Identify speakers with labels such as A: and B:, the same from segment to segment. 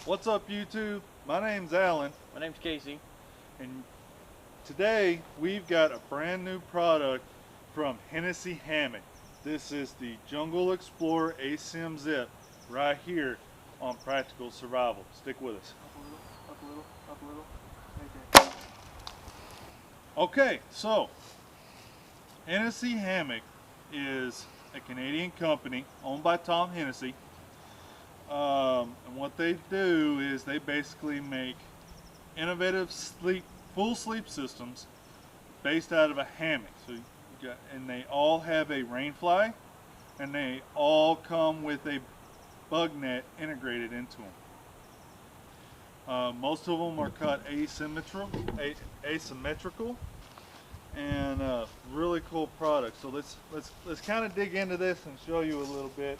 A: What's up, YouTube? My name's Alan,
B: My name's Casey.
A: and today we've got a brand new product from Hennessy Hammock. This is the Jungle Explorer ASIM Zip right here on Practical Survival. Stick with us.
B: Up a little, up a little. Right there.
A: Okay, so Hennessy Hammock is a Canadian company owned by Tom Hennessy. And what they do is they basically make innovative full sleep systems based out of a hammock. And they all have a rain fly, and they all come with a bug net integrated into them. Most of them are cut asymmetrical, and really cool product. So let's kind of dig into this and show you a little bit.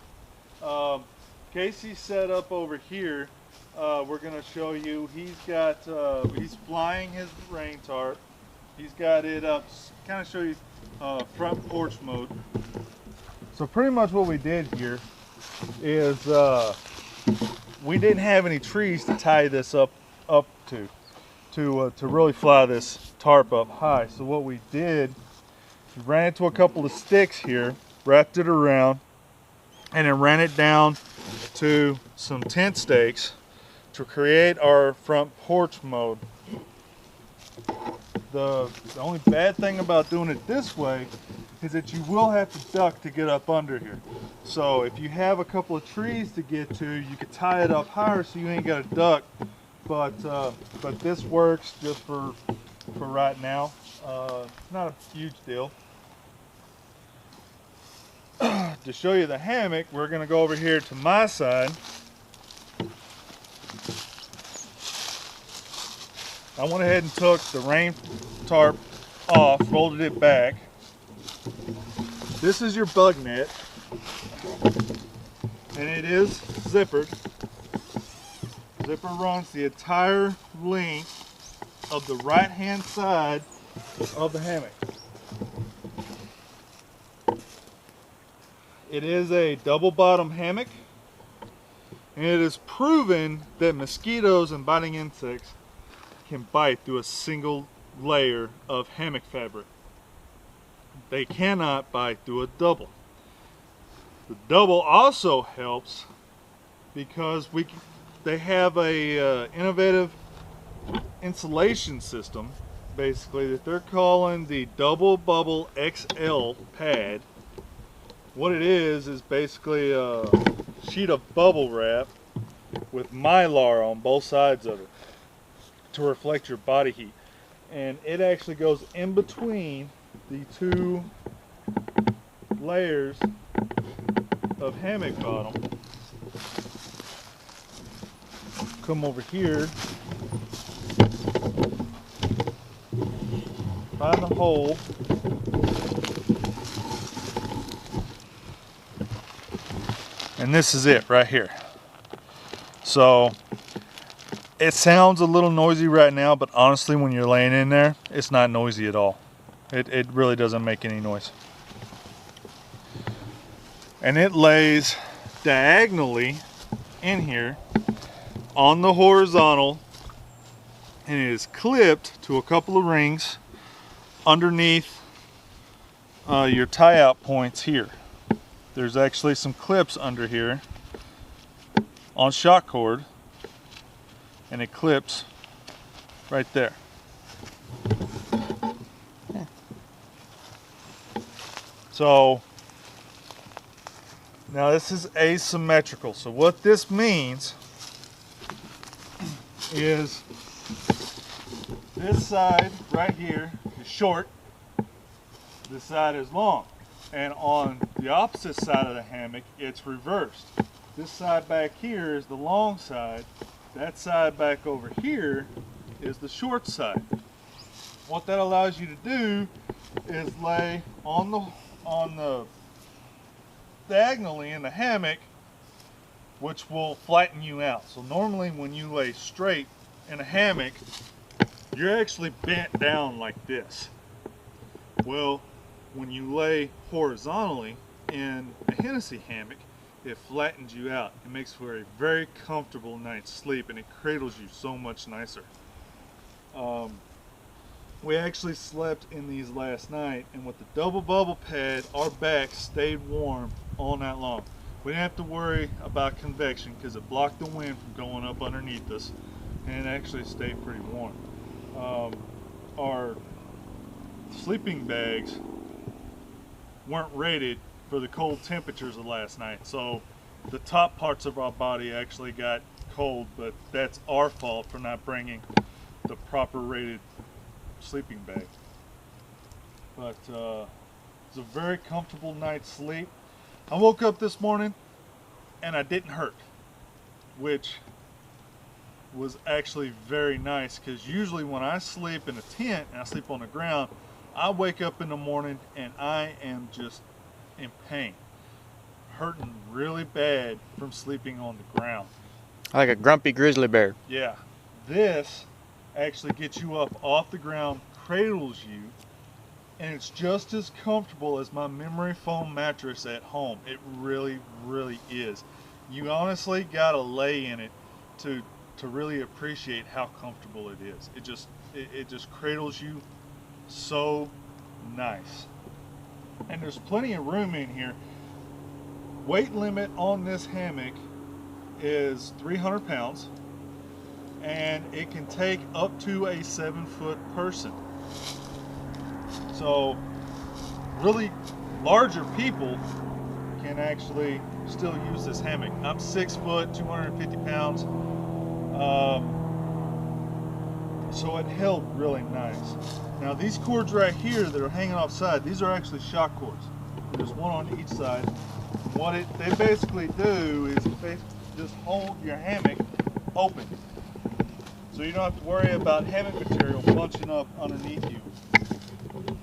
A: Casey's set up over here. We're going to show you. He's flying his rain tarp. He's got it up. Kind of show you front porch mode. So pretty much what we did here is we didn't have any trees to tie this up to really fly this tarp up high. So what we did, we ran it to a couple of sticks here, wrapped it around, and then ran it down to some tent stakes to create our front porch mode. The only bad thing about doing it this way is that you will have to duck to get up under here. So if you have a couple of trees to get to, you could tie it up higher so you ain't got to duck. But this works just for right now. Not a huge deal. To show you the hammock, we're going to go over here to my side. I went ahead and took the rain tarp off, folded it back. This is your bug net, and it is zippered. Zipper runs the entire length of the right hand side of the hammock. It is a double bottom hammock, and it is proven that mosquitoes and biting insects can bite through a single layer of hammock fabric. They cannot bite through a double. The double also helps because they have a innovative insulation system, basically, that they're calling the Double Bubble XL pad. What it is basically a sheet of bubble wrap with Mylar on both sides of it to reflect your body heat. And it actually goes in between the two layers of hammock bottom. Come over here, find the hole, and this is it right here. So it sounds a little noisy right now, but honestly when you're laying in there, it's not noisy at all. It really doesn't make any noise. And it lays diagonally in here on the horizontal, and it is clipped to a couple of rings underneath your tie out points here. There's actually some clips under here on shock cord, and it clips right there. So now this is asymmetrical. So what this means is this side right here is short, this side is long. And on the opposite side of the hammock, it's reversed. This side back here is the long side. That side back over here is the short side. What that allows you to do is lay on the diagonally in the hammock, which will flatten you out. So normally when you lay straight in a hammock, you're actually bent down like this. Well, when you lay horizontally in a Hennessy hammock, it flattens you out. It makes for a very comfortable night's sleep, and it cradles you so much nicer. We actually slept in these last night, and with the double bubble pad, our backs stayed warm all night long. We didn't have to worry about convection because it blocked the wind from going up underneath us, and it actually stayed pretty warm. Our sleeping bags weren't rated for the cold temperatures of last night, so the top parts of our body actually got cold, but that's our fault for not bringing the proper rated sleeping bag. But it's a very comfortable night's sleep. I woke up this morning and I didn't hurt, which was actually very nice, because usually when I sleep in a tent and I sleep on the ground, I wake up in the morning and I am just in pain, hurting really bad from sleeping on the ground.
C: Like a grumpy grizzly bear.
A: Yeah, this actually gets you up off the ground, cradles you, and it's just as comfortable as my memory foam mattress at home. It really, really is. You honestly gotta lay in it to really appreciate how comfortable it is. It just cradles you so nice. And there's plenty of room in here. Weight limit on this hammock is 300 pounds, and it can take up to a 7-foot person. So really larger people can actually still use this hammock. I'm 6 foot, 250 pounds. So it held really nice. Now these cords right here that are hanging off side, these are actually shock cords. There's one on each side. What they basically do is just hold your hammock open, so you don't have to worry about hammock material bunching up underneath you.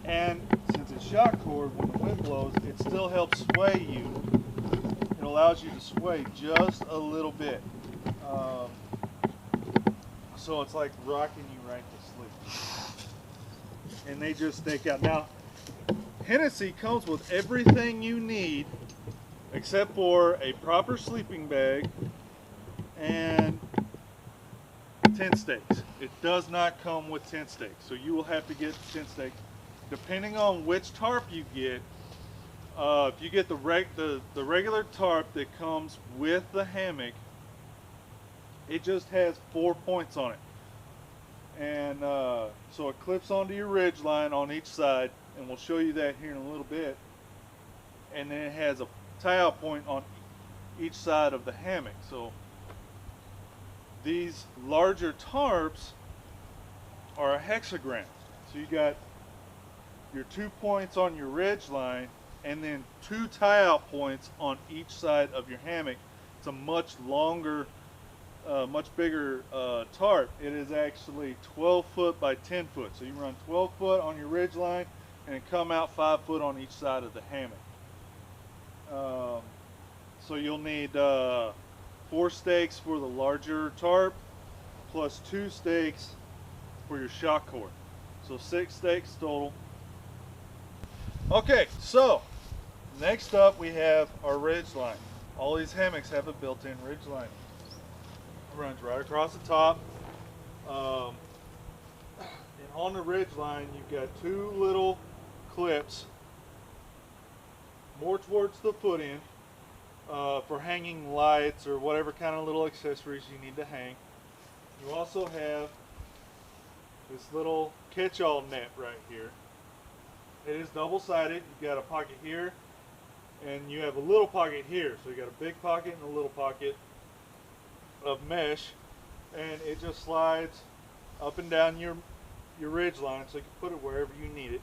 A: And since it's shock cord, when the wind blows, it still helps sway you. It allows you to sway just a little bit. So it's like rocking you right to sleep. And they just stake out. Now, Hennessy comes with everything you need except for a proper sleeping bag and tent stakes. It does not come with tent stakes, so you will have to get tent stakes. Depending on which tarp you get, if you get the regular tarp that comes with the hammock, it just has 4 points on it, and so it clips onto your ridge line on each side, and we'll show you that here in a little bit. And then it has a tie-out point on each side of the hammock. So these larger tarps are a hexagram. So you got your 2 points on your ridge line, and then 2 tie-out points on each side of your hammock. It's a much longer, much bigger tarp. It is actually 12 foot by 10 foot. So you run 12 foot on your ridge line and come out 5 foot on each side of the hammock. So you'll need 4 stakes for the larger tarp, plus 2 stakes for your shock cord. So 6 stakes total. Okay, so next up we have our ridge line. All these hammocks have a built-in ridge line. It runs right across the top. And on the ridge line you've got 2 little clips more towards the foot end for hanging lights or whatever kind of little accessories you need to hang. You also have this little catch-all net right here. It is double-sided. You've got a pocket here and you have a little pocket here. So you got a big pocket and a little pocket of mesh, and it just slides up and down your ridge line, so you can put it wherever you need it.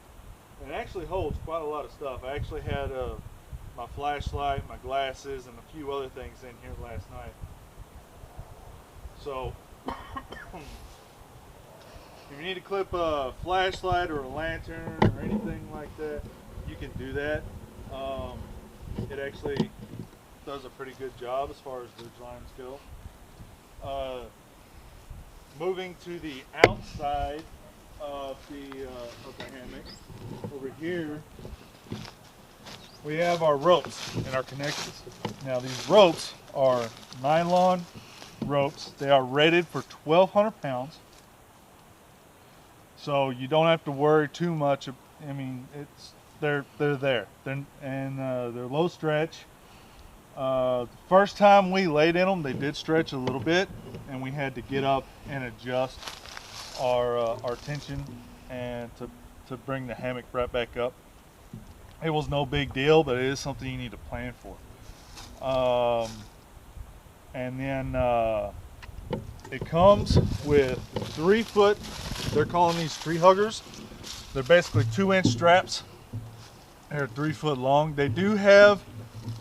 A: And it actually holds quite a lot of stuff. I actually had my flashlight, my glasses, and a few other things in here last night. So if you need to clip a flashlight or a lantern or anything like that, you can do that. It actually does a pretty good job as far as ridge lines go. Moving to the outside of the hammock, over here we have our ropes and our connections. Now these ropes are nylon ropes. They are rated for 1,200 pounds. So you don't have to worry too much. I mean, they're there. They're low stretch. The first time we laid in them, they did stretch a little bit, and we had to get up and adjust our tension and to bring the hammock right back up. It was no big deal, but it is something you need to plan for. And then it comes with 3 foot, they're calling these tree huggers. They're basically 2-inch straps. They're 3 foot long. They do have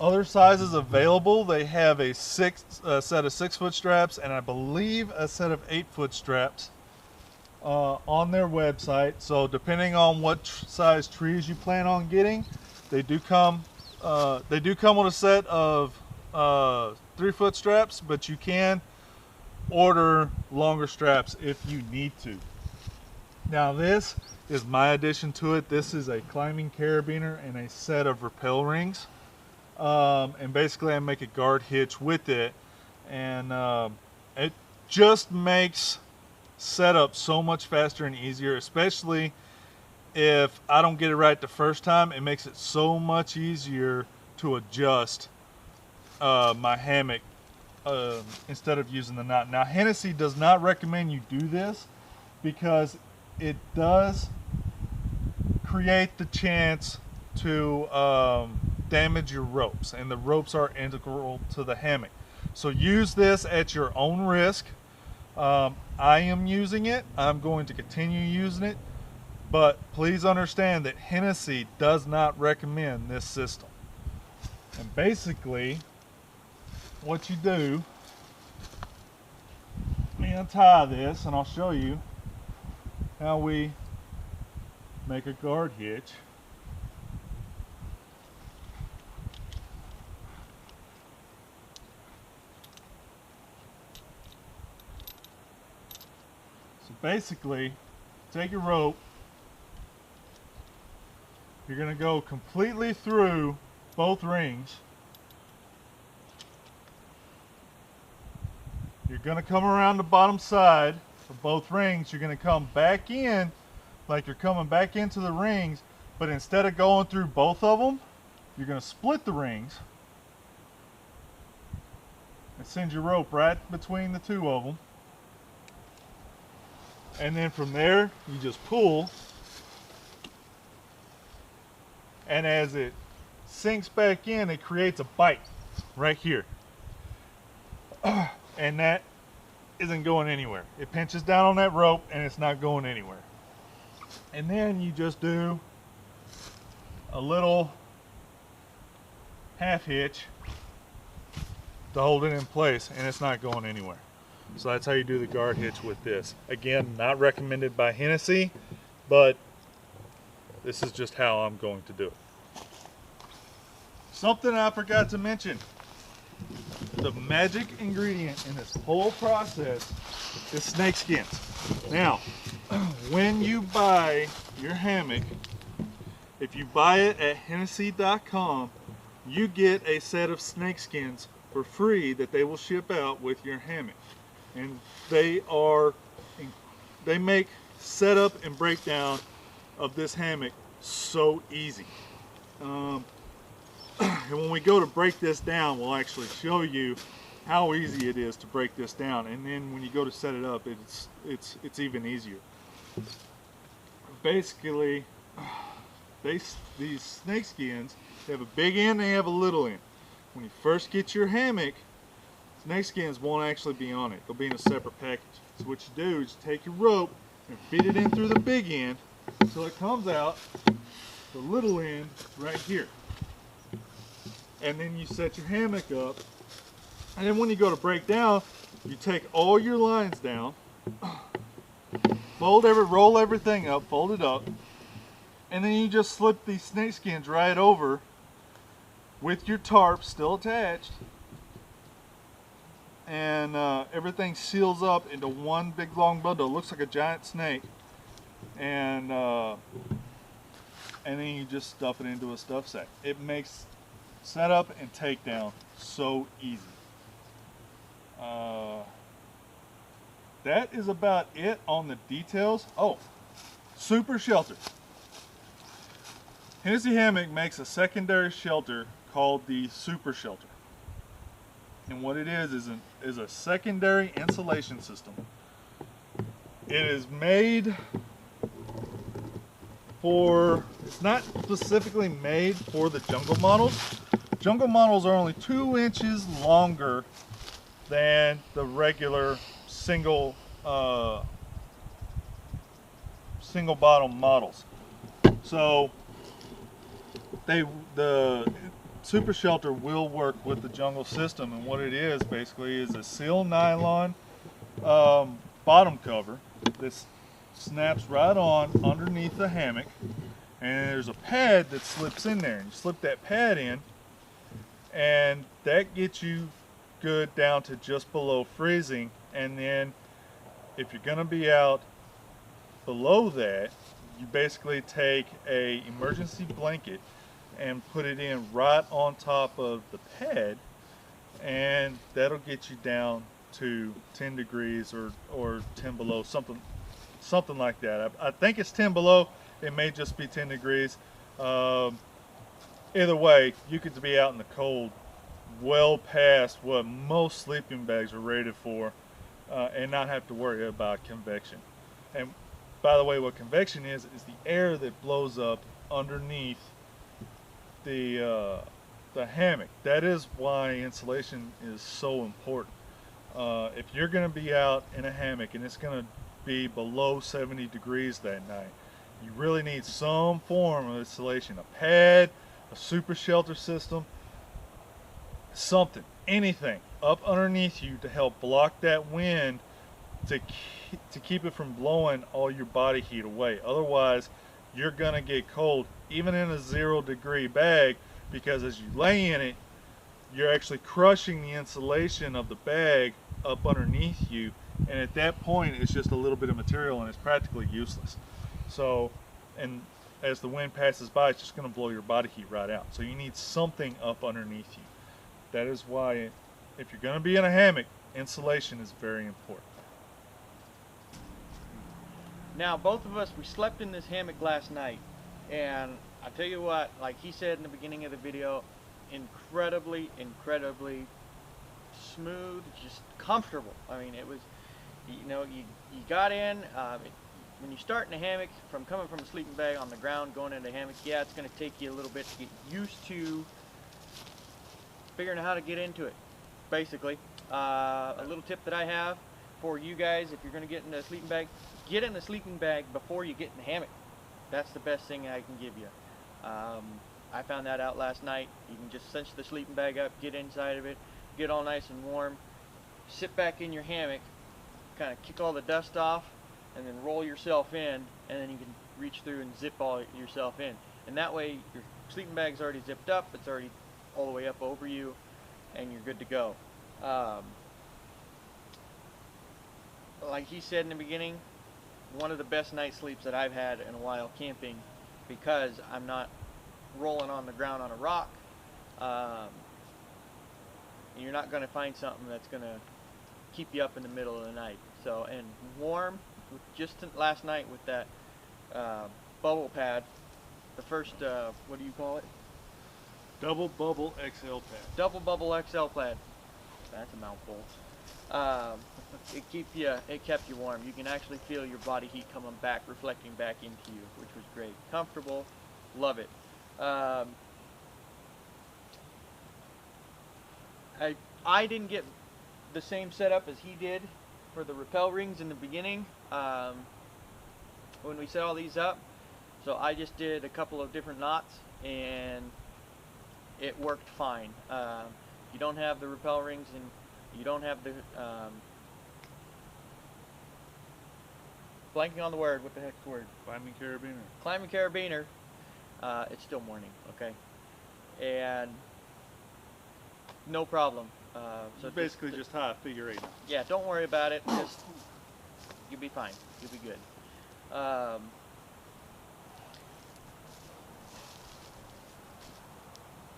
A: other sizes available. They have a set of 6-foot straps, and I believe a set of 8-foot straps on their website. So depending on what size trees you plan on getting, they do come with a set of 3-foot straps, but you can order longer straps if you need to. Now this is my addition to it. This is a climbing carabiner and a set of rappel rings, and basically I make a guard hitch with it, and it just makes setup so much faster and easier, especially if I don't get it right the first time. It makes it so much easier to adjust my hammock instead of using the knot. Now Hennessy does not recommend you do this because it does create the chance to damage your ropes, and the ropes are integral to the hammock. So use this at your own risk. I am using it. I'm going to continue using it, but please understand that Hennessy does not recommend this system. And basically what you do, let me untie this and I'll show you how we make a guard hitch. So basically, take your rope, you're going to go completely through both rings. You're going to come around the bottom side of both rings. You're going to come back in like you're coming back into the rings, but instead of going through both of them, you're going to split the rings and send your rope right between the 2 of them. And then from there, you just pull, and as it sinks back in, it creates a bite right here. And that isn't going anywhere. It pinches down on that rope and it's not going anywhere. And then you just do a little half hitch to hold it in place, and it's not going anywhere. So that's how you do the guard hitch with this. Again, not recommended by Hennessy, but this is just how I'm going to do it. Something I forgot to mention. The magic ingredient in this whole process is snake skins. Now, when you buy your hammock, if you buy it at Hennessy.com, you get a set of snake skins for free that they will ship out with your hammock. And they make setup and breakdown of this hammock so easy. And when we go to break this down, we'll actually show you how easy it is to break this down. And then when you go to set it up, it's even easier. Basically, these snake skins, they have a big end, they have a little end. When you first get your hammock, snake skins won't actually be on it. They'll be in a separate package. So what you do is take your rope and feed it in through the big end until it comes out the little end right here. And then you set your hammock up, and then when you go to break down, you take all your lines down, roll everything up, fold it up, and then you just slip these snake skins right over with your tarp still attached, and everything seals up into one big long bundle. It looks like a giant snake, and and then you just stuff it into a stuff sack. It makes setup and takedown so easy. That is about it on the details. Oh, super shelter. Hennessy Hammock makes a secondary shelter called the super shelter. And what it is a secondary insulation system. It is made for, it's not specifically made for the jungle models. Jungle models are only 2 inches longer than the regular single bottom models. So the super shelter will work with the jungle system, and what it is basically is a seal nylon bottom cover that snaps right on underneath the hammock, and there's a pad that slips in there, and you slip that pad in, and that gets you good down to just below freezing. And then if you're going to be out below that, you basically take a emergency blanket and put it in right on top of the pad, and that'll get you down to 10 degrees or 10 below, something like that. I think it's 10 below. It may just be 10 degrees. Either way, you could be out in the cold well past what most sleeping bags are rated for, and not have to worry about convection. And by the way, what convection is the air that blows up underneath the hammock. That is why insulation is so important. If you're going to be out in a hammock and it's going to be below 70 degrees that night, you really need some form of insulation. A pad, a super shelter system, something, anything up underneath you to help block that wind, to keep it from blowing all your body heat away. Otherwise, you're going to get cold even in a 0 degree bag, because as you lay in it, you're actually crushing the insulation of the bag up underneath you, and at that point it's just a little bit of material and it's practically useless. So, and as the wind passes by, it's just going to blow your body heat right out. So you need something up underneath you. That is why, if you're going to be in a hammock, insulation is very important.
B: Now, both of us, we slept in this hammock last night, and I tell you what, like he said in the beginning of the video, incredibly smooth, just comfortable. I mean, it was, you know, you got in, when you start in a hammock, from coming from a sleeping bag on the ground, going into a hammock, yeah, it's going to take you a little bit to get used to figuring out how to get into it, basically. A little tip that I have for you guys, if you're going to get in a sleeping bag, get in the sleeping bag before you get in the hammock. That's the best thing I can give you. I found that out last night. You can just cinch the sleeping bag up, get inside of it, get all nice and warm, sit back in your hammock, kind of kick all the dust off, and then roll yourself in, and then you can reach through and zip all yourself in. And that way your sleeping bag's already zipped up, it's already all the way up over you, and you're good to go. Like he said in the beginning, one of the best night sleeps that I've had in a while camping, because I'm not rolling on the ground on a rock. You're not going to find something that's going to keep you up in the middle of the night. So, and warm, just last night with that bubble pad, the first, what do you call it?
A: Double bubble XL pad.
B: Double bubble XL pad. That's a mouthful. It kept you warm. You can actually feel your body heat coming back, reflecting back into you, which was great. Comfortable, love it. I didn't get the same setup as he did for the rappel rings in the beginning when we set all these up. So I just did a couple of different knots and it worked fine. You don't have the rappel rings and you don't have the blanking on the word. What the heck's the word?
A: Climbing carabiner.
B: Climbing carabiner. It's still morning, okay? And no problem. So
A: basically just high figure 8.
B: Yeah, don't worry about it. Just you'll be fine. You'll be good.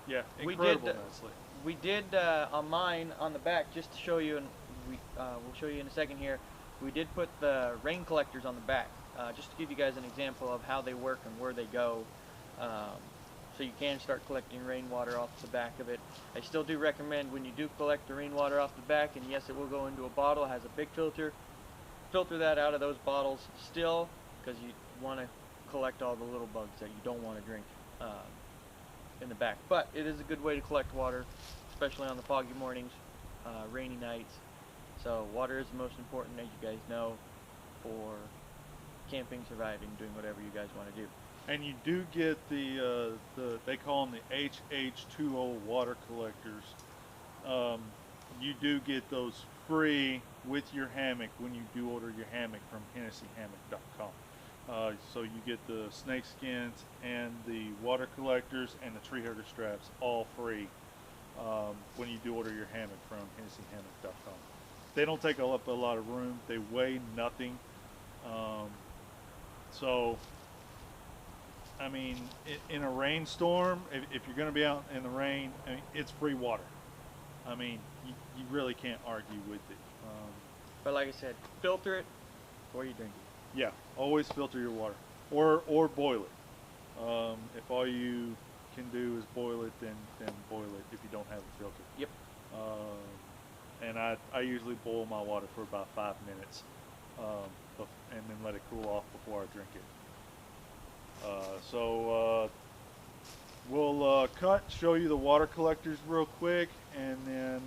A: Yeah,
B: We
A: incredible
B: did,
A: nicely.
B: We did on mine on the back, just to show you, and we'll show you in a second here. We did put the rain collectors on the back, just to give you guys an example of how they work and where they go, so you can start collecting rainwater off the back of it. I still do recommend when you do collect the rainwater off the back, and yes, it will go into a bottle, it has a big filter. Filter that out of those bottles still, because you want to collect all the little bugs that you don't want to drink in the back. But it is a good way to collect water, especially on the foggy mornings, rainy nights. So water is the most important, as you guys know, for camping, surviving, doing whatever you guys want to do.
A: And you do get the they call them the HH2O water collectors. You do get those free with your hammock when you do order your hammock from HennessyHammock.com. So you get the snake skins and the water collectors and the tree hugger straps all free when you do order your hammock from HennessyHammock.com. They don't take up a lot of room. They weigh nothing. So, I mean, in a rainstorm, if you're going to be out in the rain, I mean, it's free water. I mean, you really can't argue with it.
B: But like I said, filter it before you drink it.
A: Yeah, always filter your water, or boil it. If all you can do is boil it, then boil it if you don't have a filter.
B: Yep.
A: And I usually boil my water for about 5 minutes, and then let it cool off before I drink it. We'll show you the water collectors real quick, and then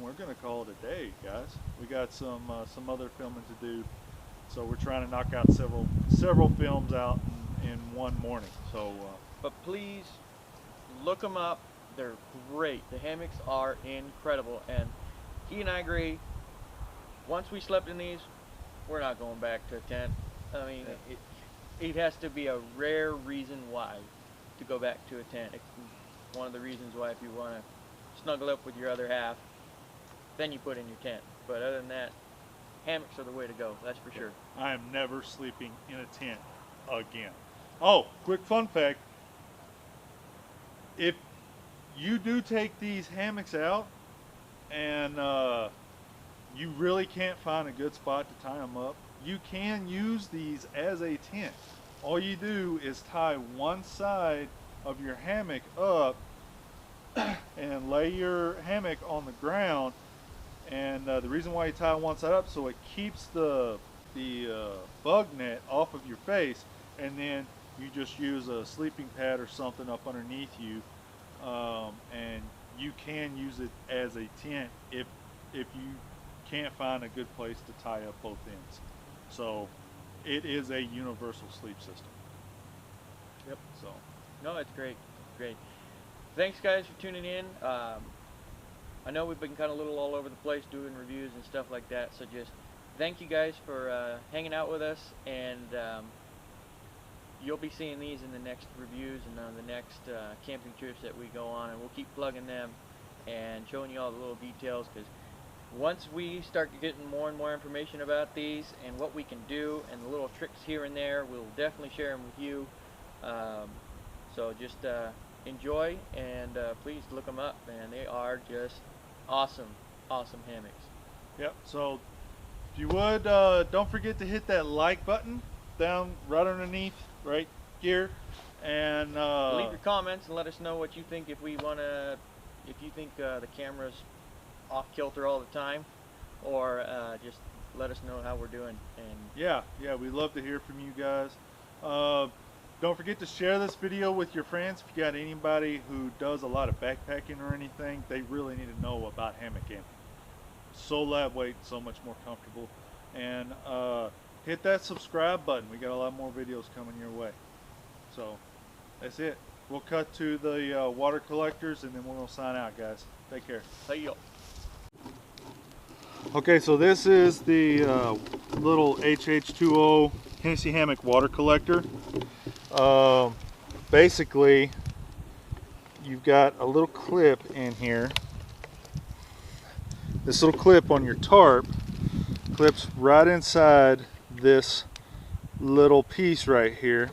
A: we're gonna call it a day, guys. We got some other filming to do, so we're trying to knock out several films out in one morning. So,
B: but please look them up. They're great. The hammocks are incredible, and he and I agree. Once we slept in these, we're not going back to a tent. I mean, it has to be a rare reason why to go back to a tent. It's one of the reasons why, if you want to snuggle up with your other half, then you put in your tent. But other than that, hammocks are the way to go, that's for sure.
A: I am never sleeping in a tent again. Oh, quick fun fact. If you do take these hammocks out and you really can't find a good spot to tie them up, you can use these as a tent. All you do is tie one side of your hammock up and lay your hammock on the ground, and the reason why you tie one side up, so it keeps the bug net off of your face, and then you just use a sleeping pad or something up underneath you, and you can use it as a tent if you can't find a good place to tie up both ends. So it is a universal sleep system.
B: Yep.
A: So.
B: No, it's great. Great. Thanks, guys, for tuning in. I know we've been kind of a little all over the place doing reviews and stuff like that, so just thank you guys for hanging out with us, and you'll be seeing these in the next reviews and on the next camping trips that we go on, and we'll keep plugging them and showing you all the little details, because once we start getting more and more information about these and what we can do and the little tricks here and there, we'll definitely share them with you. So just enjoy, and please look them up, man. They are just awesome hammocks.
A: Yep. So if you would, don't forget to hit that like button down right underneath right here, and
B: leave your comments and let us know what you think. If you think the camera's off kilter all the time, or just let us know how we're doing. And
A: yeah, we love to hear from you guys. Don't forget to share this video with your friends. If you got anybody who does a lot of backpacking or anything, they really need to know about hammock camping. So lightweight, so much more comfortable. And hit that subscribe button. We got a lot more videos coming your way. So that's it. We'll cut to the water collectors, and then we're gonna sign out, guys. Take care.
B: see you.
A: Okay, so this is the little HH2O Hennessy Hammock water collector. Basically, you've got a little clip in here. This little clip on your tarp clips right inside this little piece right here,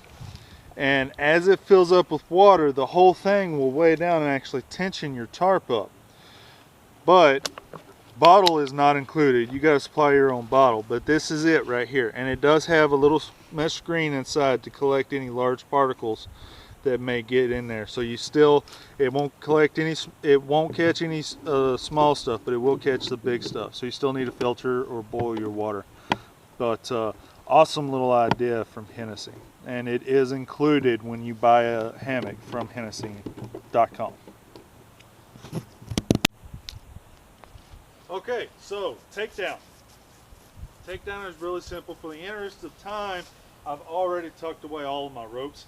A: And as it fills up with water, the whole thing will weigh down and actually tension your tarp up. But bottle is not included. You got to supply your own bottle, but this is it right here. And it does have a little mesh screen inside to collect any large particles that may get in there. So you still, it won't collect any, it won't catch any small stuff, but it will catch the big stuff. So you still need to filter or boil your water. But awesome little idea from Hennessy, and it is included when you buy a hammock from Hennessy.com. Okay, so takedown. Takedown is really simple. For the interest of time, I've already tucked away all of my ropes.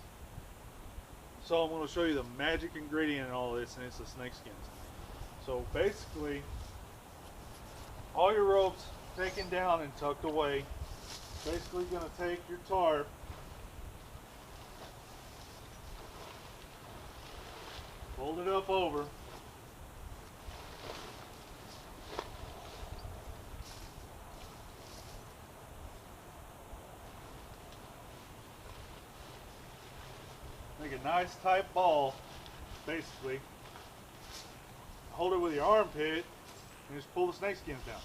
A: So I'm going to show you the magic ingredient in all this, and it's the snake skins. So basically, all your ropes taken down and tucked away. Basically going to take your tarp, fold it up over, make a nice tight ball, basically. Hold it with your armpit and just pull the snake skins down.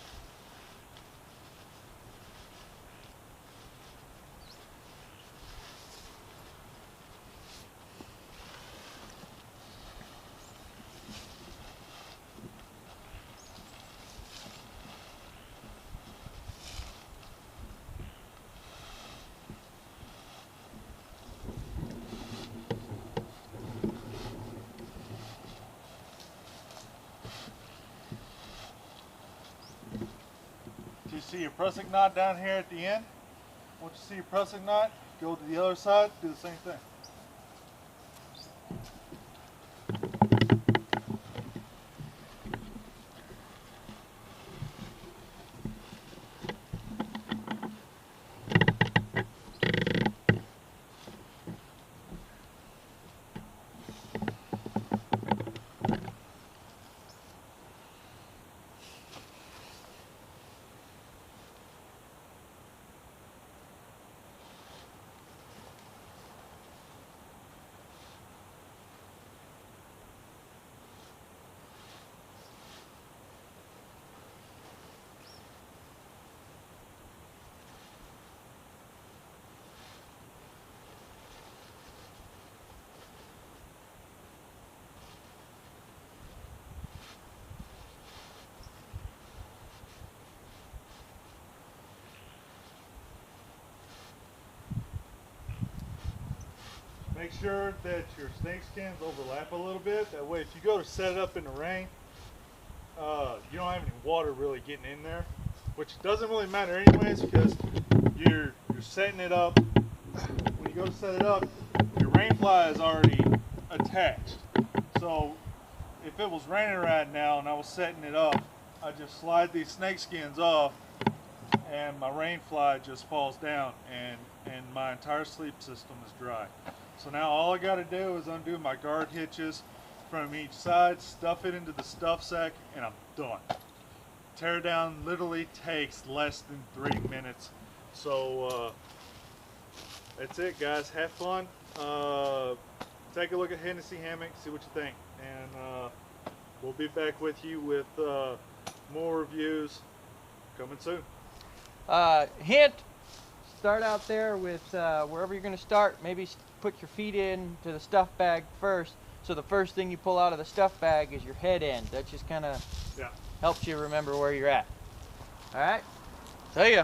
A: See your pressing knot down here at the end. Once you see your pressing knot, go to the other side, do the same thing. Make sure that your snake skins overlap a little bit. That way if you go to set it up in the rain, you don't have any water really getting in there, which doesn't really matter anyways because you're setting it up. When you go to set it up, your rain fly is already attached. So if it was raining right now and I was setting it up, I just slide these snake skins off and my rain fly just falls down and my entire sleep system is dry. So now all I got to do is undo my guard hitches from each side, stuff it into the stuff sack, and I'm done. Teardown literally takes less than 3 minutes. So that's it, guys. Have fun. Take a look at Hennessy Hammock, see what you think. And we'll be back with you with more reviews coming soon.
B: Hint, start out there with wherever you're going to start. Maybe put your feet into the stuff bag first. So the first thing you pull out of the stuff bag is your head end. That just kind of helps you remember where you're at. All right? See ya.